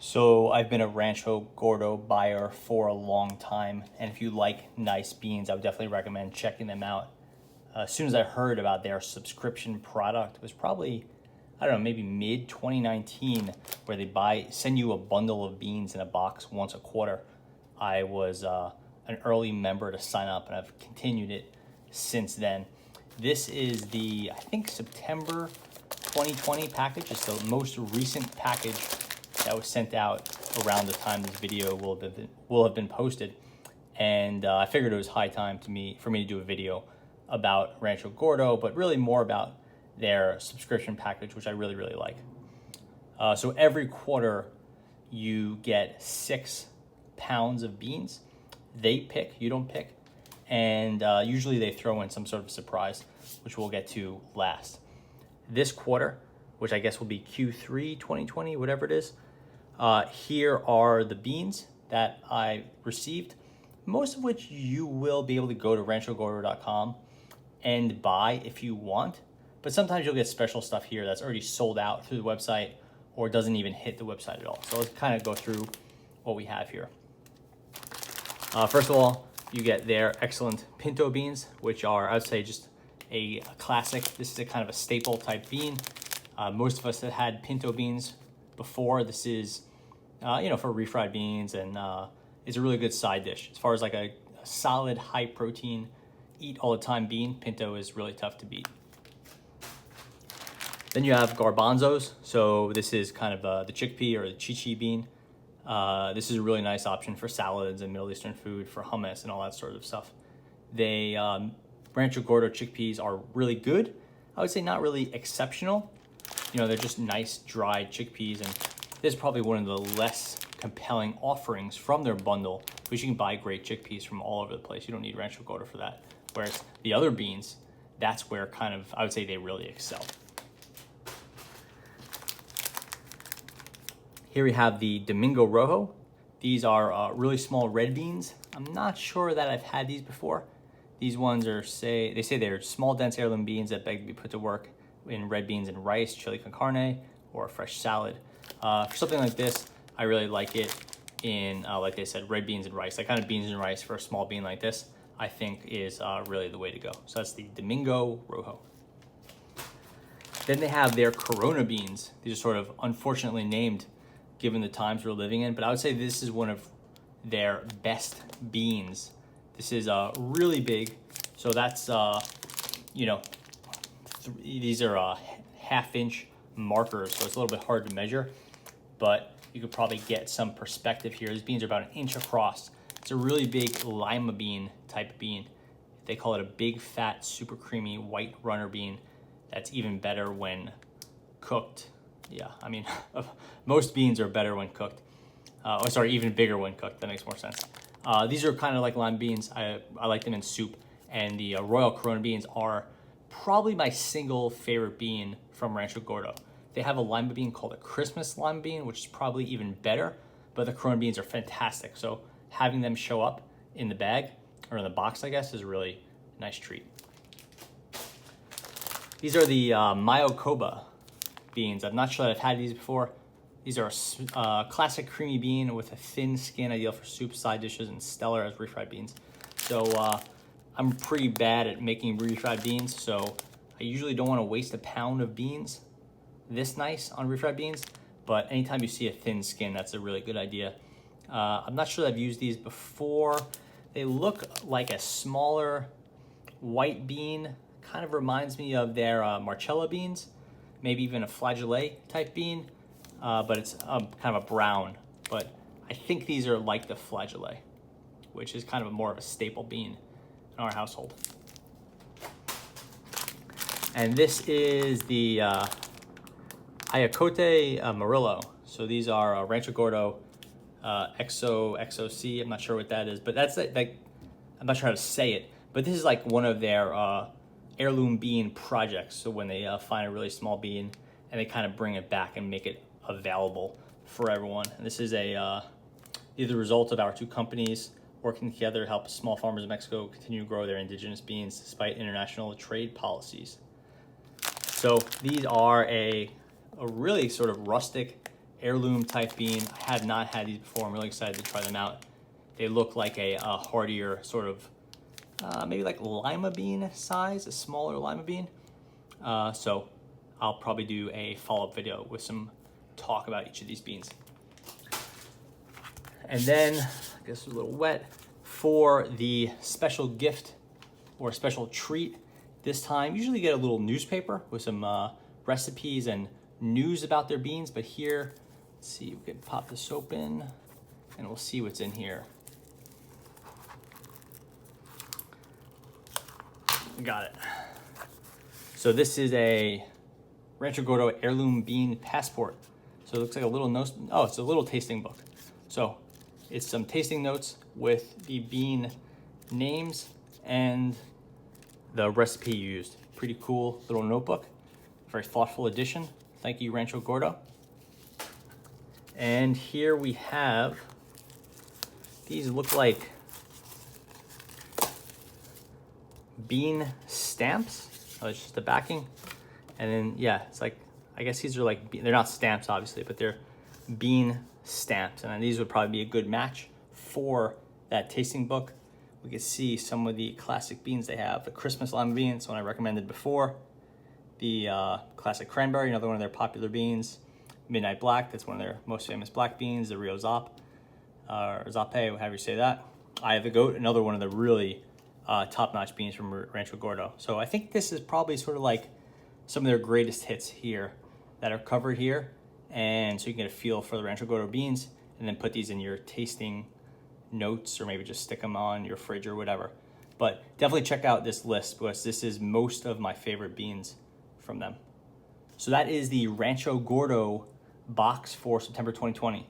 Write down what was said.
So I've been a Rancho Gordo buyer for a long time, and if you like nice beans, I would definitely recommend checking them out. As soon as I heard about their subscription product, it was probably, I don't know, maybe mid 2019, where they send you a bundle of beans in a box once a quarter. I was an early member to sign up, and I've continued it since then. This is the, I think, September 2020 package. It's the most recent package that was sent out around the time this video will have been posted. And I figured it was high time for me to do a video about Rancho Gordo, but really more about their subscription package, which I really, really like. So every quarter you get 6 pounds of beans. They pick, you don't pick. And usually they throw in some sort of surprise, which we'll get to last. This quarter, which I guess will be Q3 2020, whatever it is, here are the beans that I received, most of which you will be able to go to ranchogordo.com and buy if you want. But sometimes you'll get special stuff here that's already sold out through the website or doesn't even hit the website at all. So let's kind of go through what we have here. First of all, you get their excellent Pinto Beans, which are, I would say, just a classic. This is a kind of a staple type bean. Most of us have had Pinto Beans before. This is, for refried beans, and it's a really good side dish. As far as like a solid, high protein, eat all the time bean, Pinto is really tough to beat. Then you have Garbanzos. So this is kind of the chickpea or the chichi bean. This is a really nice option for salads and Middle Eastern food, for hummus and all that sort of stuff. Rancho Gordo chickpeas are really good. I would say not really exceptional. They're just nice dried chickpeas, and this is probably one of the less compelling offerings from their bundle, because you can buy great chickpeas from all over the place. You don't need Rancho Gordo for that. Whereas the other beans, that's where kind of, I would say, they really excel. Here we have the Domingo Rojo. These are really small red beans. I'm not sure that I've had these before. These ones they say they're small, dense heirloom beans that beg to be put to work in red beans and rice, chili con carne, or a fresh salad. For something like this, I really like it in, like they said, red beans and rice. That kind of beans and rice for a small bean like this, I think is really the way to go. So that's the Domingo Rojo. Then they have their Corona beans. These are sort of unfortunately named given the times we're living in, but I would say this is one of their best beans. This is really big. So that's, these are half-inch markers, so it's a little bit hard to measure, but you could probably get some perspective here. These beans are about an inch across. It's a really big lima bean type of bean. They call it a big, fat, super creamy white runner bean. That's even better when cooked. Yeah, I mean, most beans are better when cooked. Even bigger when cooked. That makes more sense. These are kind of like lima beans. I like them in soup. And the Royal Corona beans are probably my single favorite bean from Rancho Gordo. They have a lima bean called a Christmas lima bean, which is probably even better, but the Corona beans are fantastic. So having them show up in the bag, or in the box, I guess, is a really nice treat. These are the Myokoba beans. I'm not sure that I've had these before. These are a classic creamy bean with a thin skin, ideal for soup, side dishes, and stellar as refried beans. So I'm pretty bad at making refried beans, so I usually don't want to waste a pound of beans this nice on refried beans, but anytime you see a thin skin, that's a really good idea. I'm not sure that I've used these before. They look like a smaller white bean, kind of reminds me of their Marcella beans, maybe even a flageolet type bean, but it's kind of a brown. But I think these are like the flageolet, which is kind of more of a staple bean in our household. And this is the Ayacote Murillo. So these are Rancho Gordo XOC. I'm not sure what that is, but that's like, I'm not sure how to say it, but this is like one of their heirloom bean projects. So when they find a really small bean and they kind of bring it back and make it available for everyone. And this is the result of our two companies working together to help small farmers in Mexico continue to grow their indigenous beans despite international trade policies. So these are a really sort of rustic heirloom type bean. I have not had these before. I'm really excited to try them out. They look like a heartier sort of, maybe like lima bean size, a smaller lima bean. So I'll probably do a follow-up video with some talk about each of these beans. And then, I guess it's a little wet, for the special gift or special treat this time, usually get a little newspaper with some recipes and news about their beans, but here, let's see, we can pop this open and we'll see what's in here. Got it. So this is a Rancho Gordo Heirloom Bean Passport. So it looks like a little note. Oh, it's a little tasting book. So it's some tasting notes with the bean names and the recipe used. Pretty cool little notebook. Very thoughtful edition. Thank you, Rancho Gordo. And here we have, these look like bean stamps. Oh, it's just the backing. And then, yeah, it's like, I guess these are like, they're not stamps obviously, but they're bean stamps. And then these would probably be a good match for that tasting book. We can see some of the classic beans they have. The Christmas lima beans, one I recommended before. The classic cranberry, another one of their popular beans. Midnight Black, that's one of their most famous black beans. The Rio Zap, or Zape, however you say that. Eye of the Goat, another one of the really top-notch beans from Rancho Gordo. So I think this is probably sort of like some of their greatest hits here that are covered here. And so you can get a feel for the Rancho Gordo beans and then put these in your tasting notes, or maybe just stick them on your fridge or whatever. But definitely check out this list, because this is most of my favorite beans from them. So that is the Rancho Gordo box for September 2020.